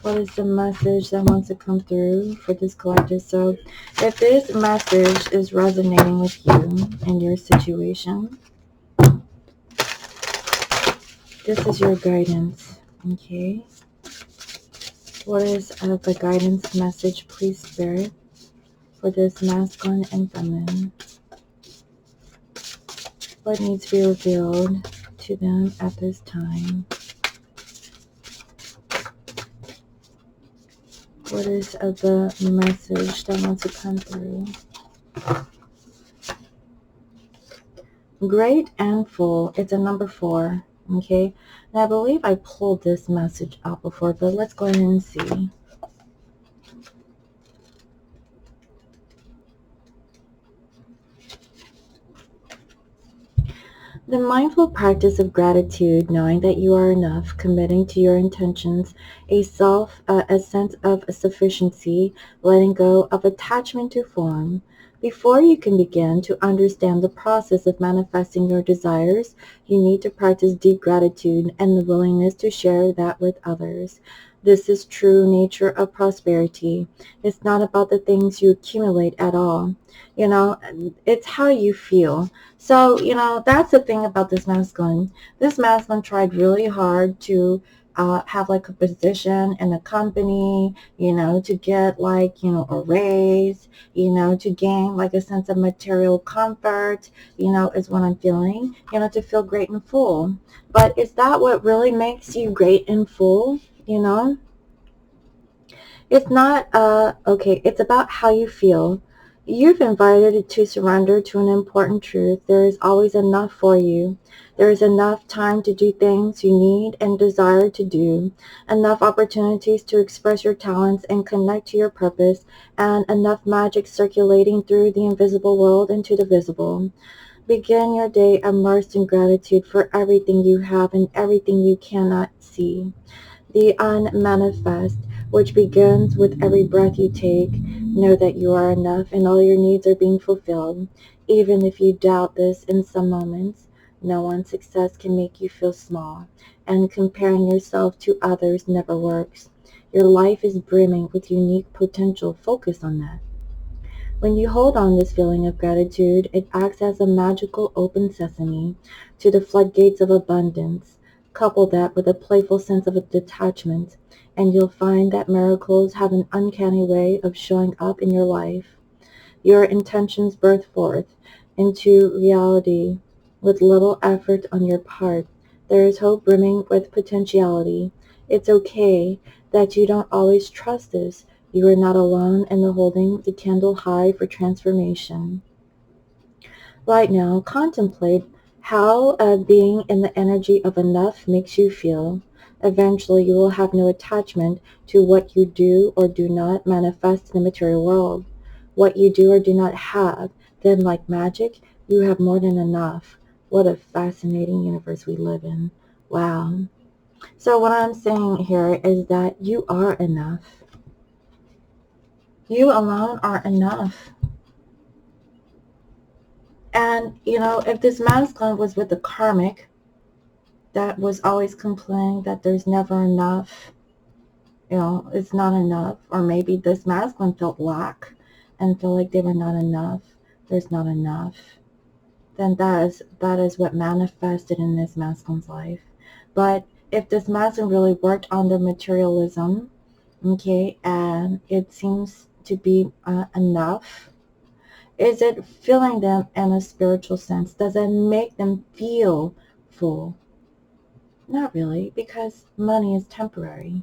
Speaker 1: What is the message that wants to come through for this collective? So if this message is resonating with you and your situation, this is your guidance, okay? What is the guidance message, please, Spirit, for this masculine and feminine? What needs to be revealed to them at this time? What is the message that wants to come through? Great and full. It's a number 4. Okay. And I believe I pulled this message out before, but let's go ahead and see. The mindful practice of gratitude, knowing that you are enough, committing to your intentions, a sense of sufficiency, letting go of attachment to form. Before you can begin to understand the process of manifesting your desires, you need to practice deep gratitude and the willingness to share that with others. This is true nature of prosperity. It's not about the things you accumulate at all. You know, it's how you feel. So, that's the thing about this masculine. This masculine tried really hard to have like a position in a company, to get like, a raise, to gain like a sense of material comfort, is what I'm feeling, to feel great and full. But is that what really makes you great and full? It's not, okay, it's about how you feel. You've invited to surrender to an important truth. There is always enough for you. There is enough time to do things you need and desire to do, enough opportunities to express your talents and connect to your purpose, and enough magic circulating through the invisible world into the visible. Begin your day immersed in gratitude for everything you have and everything you cannot see. The unmanifest, which begins with every breath you take. Know that you are enough and all your needs are being fulfilled. Even if you doubt this in some moments, no one's success can make you feel small, and comparing yourself to others never works. Your life is brimming with unique potential. Focus on that. When you hold on this feeling of gratitude, it acts as a magical open sesame to the floodgates of abundance. Couple that with a playful sense of detachment, and you'll find that miracles have an uncanny way of showing up in your life. Your intentions birth forth into reality with little effort on your part. There is hope brimming with potentiality. It's okay that you don't always trust this. You are not alone in the holding the candle high for transformation. Right now, contemplate how being in the energy of enough makes you feel. Eventually, you will have no attachment to what you do or do not manifest in the material world. What you do or do not have, then like magic, you have more than enough. What a fascinating universe we live in. Wow. So what I'm saying here is that you are enough. You alone are enough. And, if this masculine was with the karmic, that was always complaining that there's never enough, it's not enough. Or maybe this masculine felt lack and felt like they were not enough. There's not enough. Then that is what manifested in this masculine's life. But if this masculine really worked on the materialism, okay, and it seems to be enough, is it filling them in a spiritual sense? Does it make them feel full? Not really, because money is temporary,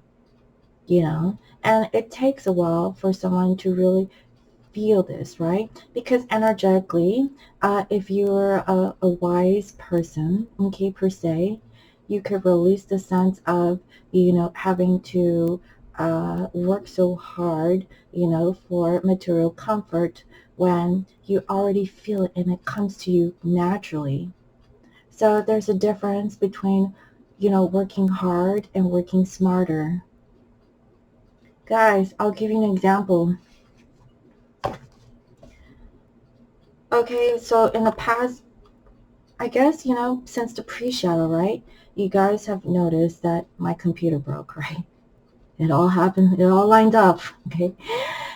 Speaker 1: and it takes a while for someone to really feel this, right? Because energetically, if you're a wise person, okay, per se, you could release the sense of, having to work so hard, for material comfort when you already feel it and it comes to you naturally. So there's a difference between, working hard and working smarter. Guys, I'll give you an example. Okay, so in the past, I guess, since the pre-shadow, right? You guys have noticed that my computer broke, right? It all happened. It all lined up. Okay.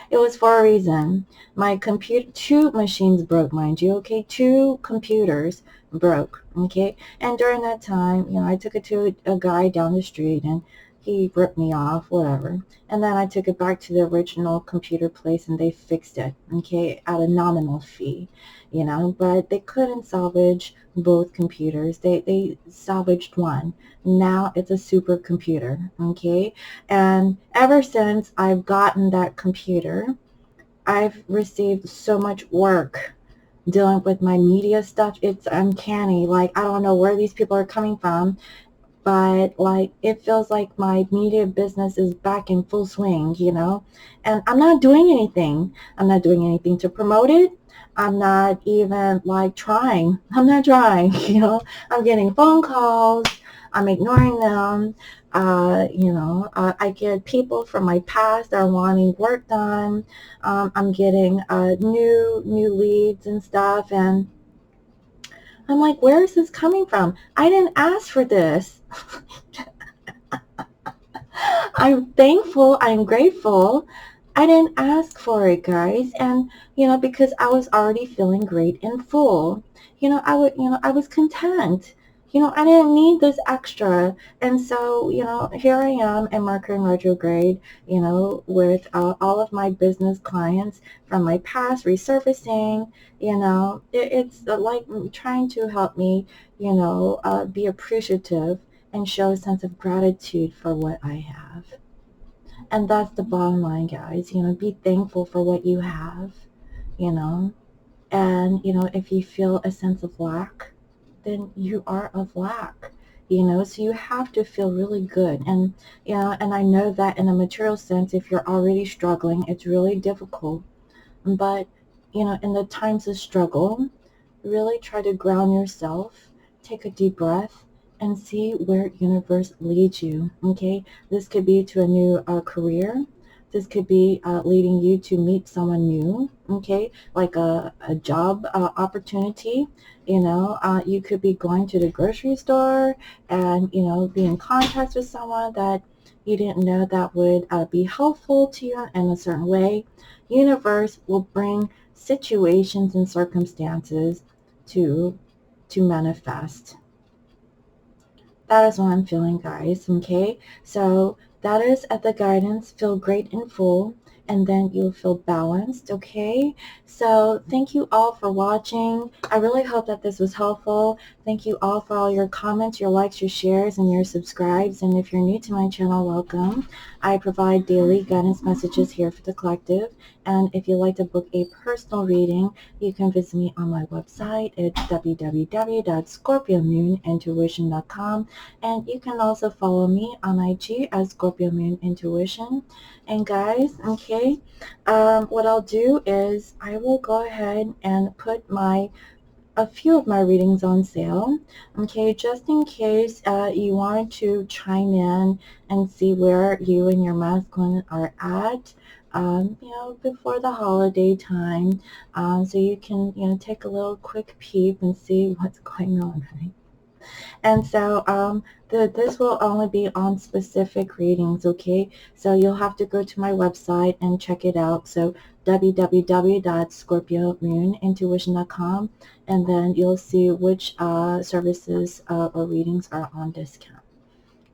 Speaker 1: It was for a reason. My computer, two machines broke, mind you. Okay. Two computers broke. Okay. And during that time, I took it to a guy down the street and he ripped me off, whatever. And then I took it back to the original computer place and they fixed it. Okay. At a nominal fee, but they couldn't salvage both computers. They salvaged one. Now it's a supercomputer. Okay. And ever since I've gotten that computer, I've received so much work dealing with my media stuff. It's uncanny. Like, I don't know where these people are coming from, but like, it feels like my media business is back in full swing, and I'm not doing anything. I'm not doing anything to promote it. I'm not even like trying. I'm not trying, I'm getting phone calls. I'm ignoring them. I get people from my past that are wanting work done. I'm getting new leads and stuff, and I'm like, where is this coming from? I didn't ask for this. I'm thankful. I'm grateful. I didn't ask for it, guys. And, because I was already feeling great and full. I was content. I didn't need this extra. And so, here I am in Mercury in retrograde, with all of my business clients from my past resurfacing. It's like trying to help me, be appreciative and show a sense of gratitude for what I have. And that's the bottom line, guys. Be thankful for what you have, you know. And, if you feel a sense of lack, then you are of lack, So you have to feel really good. And, and I know that in a material sense, if you're already struggling, it's really difficult. But, in the times of struggle, really try to ground yourself, take a deep breath, and see where universe leads you, okay? This could be to a new career. This could be leading you to meet someone new, okay? Like a job opportunity. You could be going to the grocery store and, be in contact with someone that you didn't know that would be helpful to you in a certain way. Universe will bring situations and circumstances to manifest. That is what I'm feeling, guys. Okay, so that is at the guidance. Feel great and full, and then you'll feel balanced. Okay, so thank you all for watching. I really hope that this was helpful. Thank you all for all your comments, your likes, your shares, and your subscribes. And if you're new to my channel, welcome. I provide daily guidance messages here for the collective. And if you'd like to book a personal reading, you can visit me on my website. It's www.scorpiomoonintuition.com. And you can also follow me on IG as Scorpio Moon Intuition. And guys, okay, what I'll do is I will go ahead and put a few of my readings on sale, okay, just in case you wanted to chime in and see where you and your masculine are at, before the holiday time, so you can, take a little quick peep and see what's going on, right? And so this will only be on specific readings, okay? So you'll have to go to my website and check it out. So www.scorpiomoonintuition.com, and then you'll see which services or readings are on discount.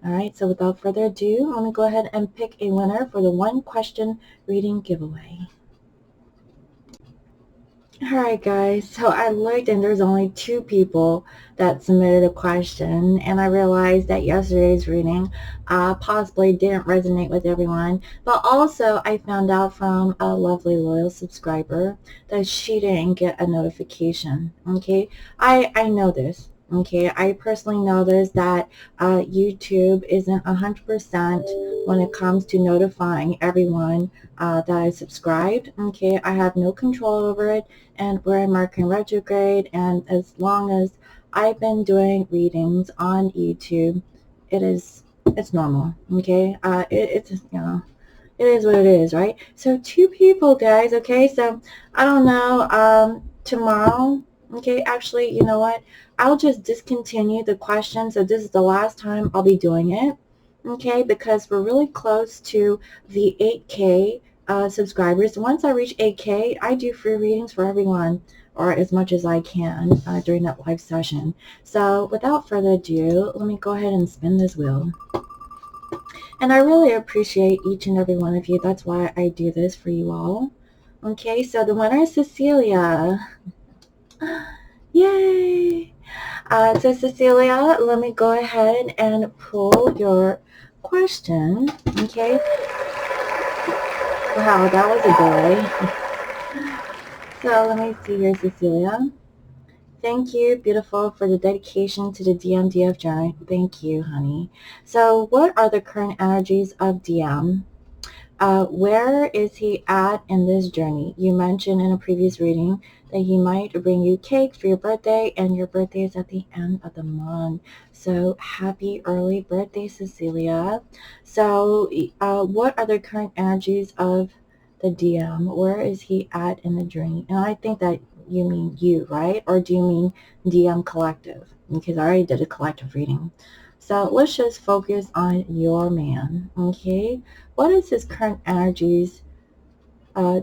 Speaker 1: All right, so without further ado, I'm going to go ahead and pick a winner for the one question reading giveaway. Alright guys, so I looked and there's only 2 people that submitted a question, and I realized that yesterday's reading possibly didn't resonate with everyone, but also I found out from a lovely loyal subscriber that she didn't get a notification. Okay, I know this. Okay, I personally know this, that YouTube isn't 100% when it comes to notifying everyone that I subscribed. Okay, I have no control over it, and we're in Mercury retrograde, and as long as I've been doing readings on YouTube, it's normal. Okay, it's it is what it is, right? So 2 people, guys. Okay, so I don't know. Tomorrow, okay, actually, you know what? I'll just discontinue the question. So this is the last time I'll be doing it. okay, because we're really close to the 8K subscribers. Once I reach 8K, I do free readings for everyone, or as much as I can during that live session. So without further ado, let me go ahead and spin this wheel. And I really appreciate each and every one of you. That's why I do this for you all. Okay, so the winner is Cecilia. Yay! So Cecilia, let me go ahead and pull your question. Okay. Wow, that was a delay. So let me see here, Cecilia. Thank you, beautiful, for the dedication to the DMDF journey. Thank you, honey. So what are the current energies of DM? Where is he at in this journey? You mentioned in a previous reading that he might bring you cake for your birthday, and your birthday is at the end of the month. So happy early birthday, Cecilia. So what are the current energies of the DM? Where is he at in the journey? And I think that you mean you, right? Or do you mean DM collective? Because I already did a collective reading. So let's just focus on your man, okay? What is his current energies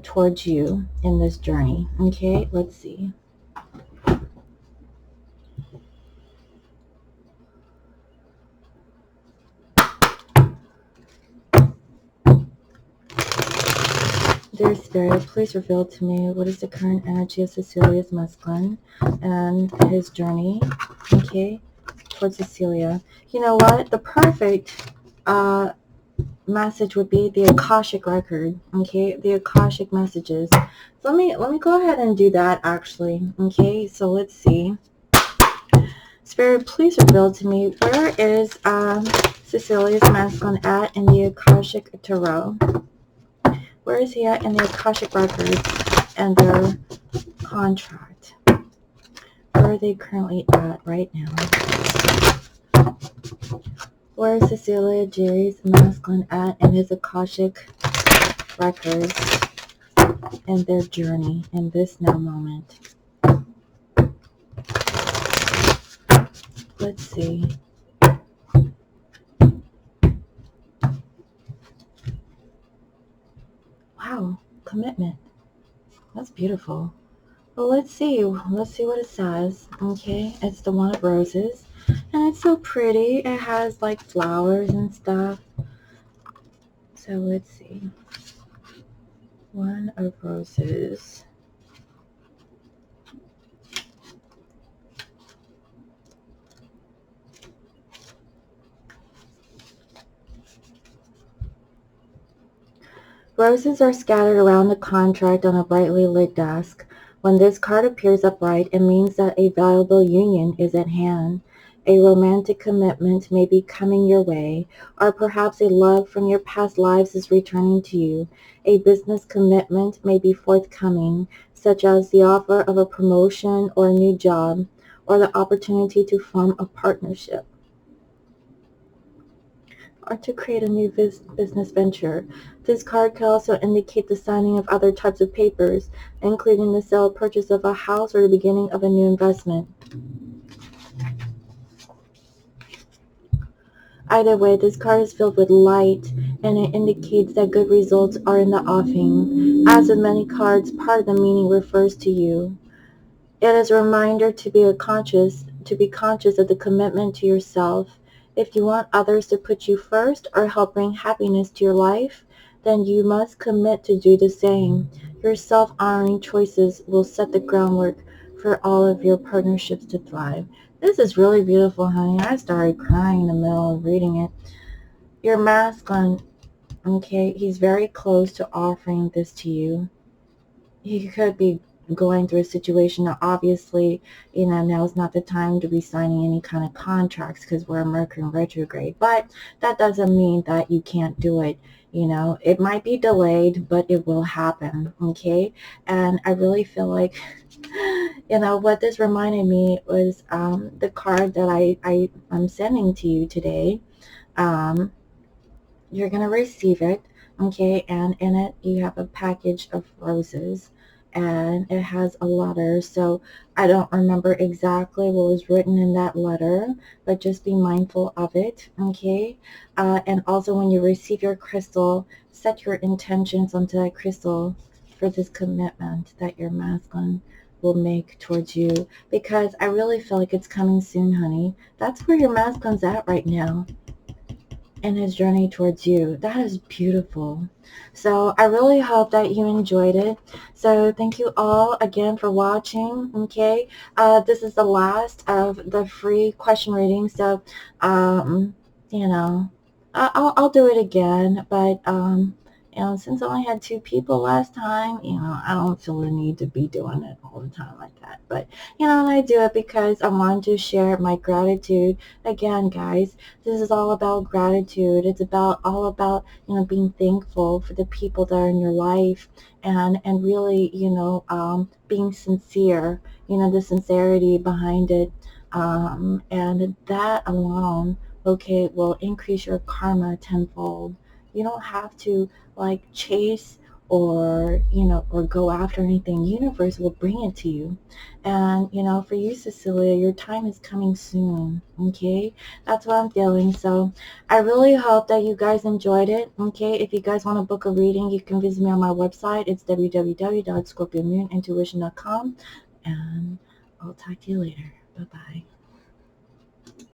Speaker 1: towards you in this journey? Okay, let's see. Dear Spirit, please reveal to me what is the current energy of Cecilia's masculine and his journey, okay, towards Cecilia. You know what? The perfect message would be the Akashic record, okay, the Akashic messages. So let me go ahead and do that actually, okay. So let's see. Spirit, please reveal to me where is Cecilia's masculine at in the Akashic Tarot. Where is he at in the Akashic records and their contract? Where are they currently at right now? Where is Cecilia Jerry's masculine at in his Akashic records and their journey in this now moment? Let's see. Wow, commitment. That's beautiful. Well, let's see. Let's see what it says. Okay, it's the One of Roses. And it's so pretty. It has like flowers and stuff. So let's see. One of Roses. Roses are scattered around the contract on a brightly lit desk. When this card appears upright, it means that a valuable union is at hand. A romantic commitment may be coming your way, or perhaps a love from your past lives is returning to you. A business commitment may be forthcoming, such as the offer of a promotion or a new job, or the opportunity to form a partnership, or to create a new business venture. This card could also indicate the signing of other types of papers, including the sale or purchase of a house or the beginning of a new investment. Either way, this card is filled with light, and it indicates that good results are in the offing. As with many cards, part of the meaning refers to you. It is a reminder to be conscious of the commitment to yourself. If you want others to put you first or help bring happiness to your life, then you must commit to do the same. Your self-honoring choices will set the groundwork for all of your partnerships to thrive. This is really beautiful, honey. I started crying in the middle of reading it. Your masculine, okay, he's very close to offering this to you. He could be going through a situation that obviously, now's not the time to be signing any kind of contracts because we're Mercury retrograde. But that doesn't mean that you can't do it. It might be delayed, but it will happen, okay? And I really feel like, what this reminded me was the card that I'm sending to you today. Um, you're going to receive it, okay? And in it, you have a package of roses. and it has a letter. So I don't remember exactly what was written in that letter, but just be mindful of it, okay? And also when you receive your crystal, set your intentions onto that crystal for this commitment that your masculine will make towards you, because I really feel like it's coming soon, honey. That's where your masculine's at right now in his journey towards you. That is beautiful. So I really hope that you enjoyed it. So thank you all again for watching. Okay, this is the last of the free question reading. So, you know, I'll do it again, but since I only had 2 people last time, I don't feel the need to be doing it all the time like that. But and I do it because I want to share my gratitude. Again, guys, this is all about gratitude. It's all about being thankful for the people that are in your life, and really being sincere. The sincerity behind it, and that alone, okay, will increase your karma tenfold. You don't have to like chase or go after anything. Universe will bring it to you. And for you, Cecilia, your time is coming soon. Okay, that's what I'm feeling. So I really hope that you guys enjoyed it. Okay, if you guys want to book a reading, you can visit me on my website. It's www.scorpiomunintuition.com, and I'll talk to you later. Bye bye.